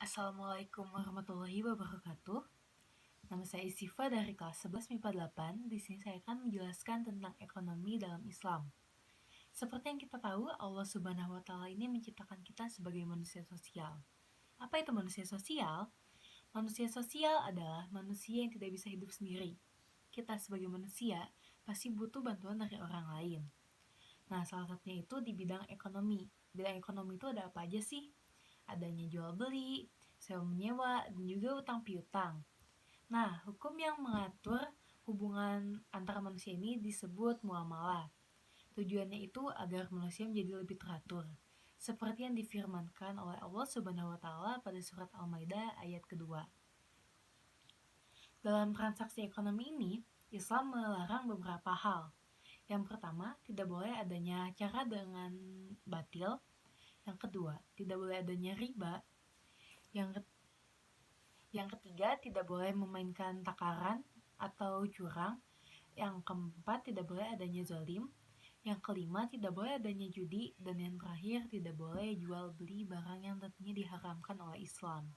Assalamualaikum warahmatullahi wabarakatuh. Nama saya Isifa dari kelas 11 MIPA 8. Di sini saya akan menjelaskan tentang ekonomi dalam Islam. Seperti yang kita tahu, Allah Subhanahu wa taala ini menciptakan kita sebagai manusia sosial. Apa itu manusia sosial? Manusia sosial adalah manusia yang tidak bisa hidup sendiri. Kita sebagai manusia pasti butuh bantuan dari orang lain. Nah, salah satunya itu di bidang ekonomi. Bidang ekonomi itu ada apa aja sih? Adanya jual beli, sewa menyewa, dan juga utang piutang. Nah, hukum yang mengatur hubungan antara manusia ini disebut muamalah. Tujuannya itu agar manusia menjadi lebih teratur, seperti yang difirmankan oleh Allah Subhanahu wa taala pada surat Al-Maidah ayat kedua. Dalam transaksi ekonomi ini, Islam melarang beberapa hal. Yang pertama, tidak boleh adanya cara dengan batil. Yang kedua, tidak boleh adanya riba. Yang ketiga, tidak boleh memainkan takaran atau curang. Yang keempat, tidak boleh adanya zalim. Yang kelima, tidak boleh adanya judi. Dan yang terakhir, tidak boleh jual beli barang yang tentunya diharamkan oleh Islam.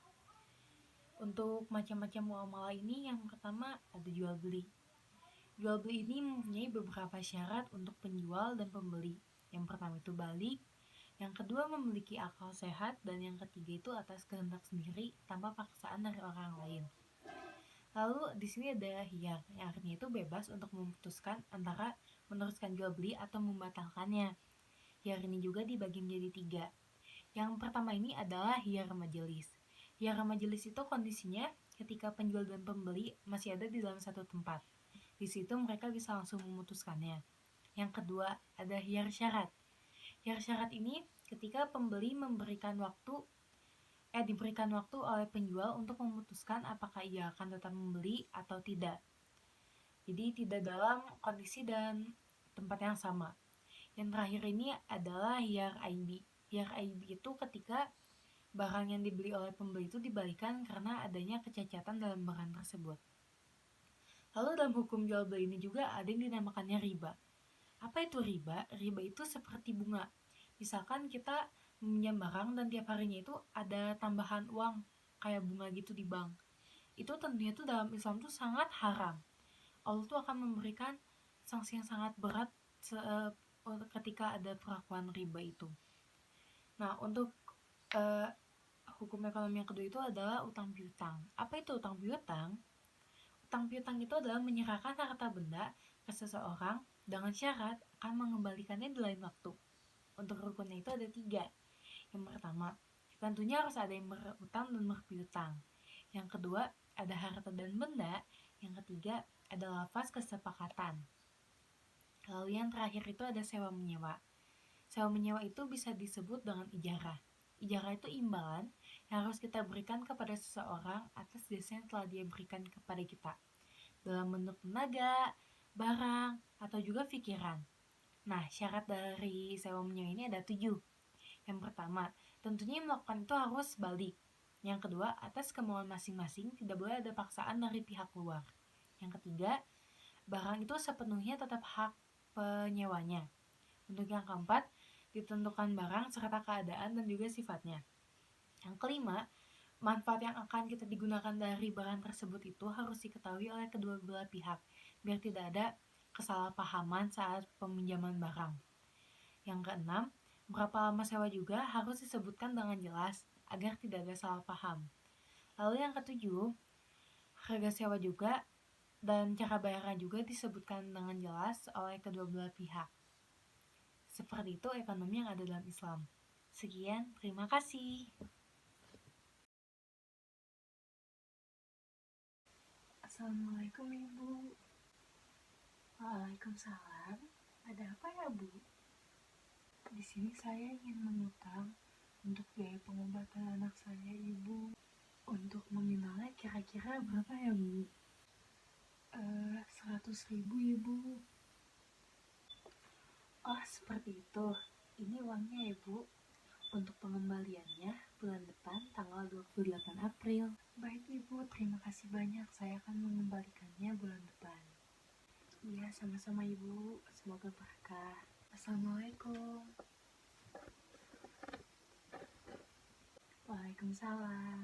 Untuk macam-macam muamalah ini, yang pertama ada jual beli. Jual beli ini mempunyai beberapa syarat untuk penjual dan pembeli. Yang pertama itu balik, yang kedua memiliki akal sehat, dan yang ketiga itu atas kehendak sendiri tanpa paksaan dari orang lain. Lalu di sini ada hiyar, yang artinya itu bebas untuk memutuskan antara meneruskan jual beli atau membatalkannya. Hiyar ini juga dibagi menjadi 3. Yang pertama ini adalah hiyar majelis. Hiyar majelis itu kondisinya ketika penjual dan pembeli masih ada di dalam satu tempat. Di situ mereka bisa langsung memutuskannya. Yang kedua ada hiyar syarat. Hiyar syarat ini ketika pembeli diberikan waktu oleh penjual untuk memutuskan apakah ia akan tetap membeli atau tidak. Jadi tidak dalam kondisi dan tempat yang sama. Yang terakhir ini adalah hiyar aibi. Hiyar aibi itu ketika barang yang dibeli oleh pembeli itu dibalikan karena adanya kecacatan dalam barang tersebut. Lalu dalam hukum jual beli ini juga ada yang dinamakannya riba. Apa itu riba? Riba itu seperti bunga. Misalkan kita meminjam barang dan tiap harinya itu ada tambahan uang kayak bunga gitu di bank. Itu tentunya itu dalam Islam itu sangat haram. Allah tuh akan memberikan sanksi yang sangat berat ketika ada perlakuan riba itu. Nah, untuk hukum ekonomi yang kedua itu adalah utang piutang. Apa itu utang piutang? Utang piutang itu adalah menyerahkan harta benda ke seseorang dengan syarat akan mengembalikannya di lain waktu. Untuk rukunnya itu ada 3. Yang pertama, tentunya harus ada yang berutang dan berpiutang. Yang kedua, ada harta dan benda. Yang ketiga, ada lafaz kesepakatan. Lalu yang terakhir itu ada sewa menyewa. Sewa menyewa itu bisa disebut dengan ijarah. Ijarah itu imbalan yang harus kita berikan kepada seseorang atas jasa yang telah dia berikan kepada kita dalam bentuk tenaga, barang, atau juga pikiran. Nah, syarat dari sewa menyewa ini ada 7. Yang pertama, tentunya yang melakukan itu harus balik. Yang kedua, atas kemauan masing-masing, tidak boleh ada paksaan dari pihak luar. Yang ketiga, barang itu sepenuhnya tetap hak penyewanya. Untuk yang keempat, ditentukan barang serta keadaan dan juga sifatnya. Yang kelima, manfaat yang akan kita digunakan dari barang tersebut itu harus diketahui oleh kedua belah pihak, biar tidak ada kesalahpahaman saat peminjaman barang. Yang keenam, berapa lama sewa juga harus disebutkan dengan jelas agar tidak ada salah paham. Lalu yang ketujuh, harga sewa juga dan cara bayarnya juga disebutkan dengan jelas oleh kedua belah pihak. Seperti itu ekonomi yang ada dalam Islam. Sekian, terima kasih. Assalamualaikum Ibu. Waalaikumsalam. Ada apa ya Bu? Di sini saya ingin mengutang untuk biaya pengobatan anak saya Ibu. Untuk nominalnya kira-kira berapa ya Bu? 100.000 Ibu. Oh seperti itu. Ini uangnya ya Bu. Untuk pengembaliannya bulan depan tanggal 28 April. Baik Ibu, terima kasih banyak. Saya akan mengembalikannya bulan depan. Iya, sama-sama Ibu. Semoga berkah. Assalamualaikum. Waalaikumsalam.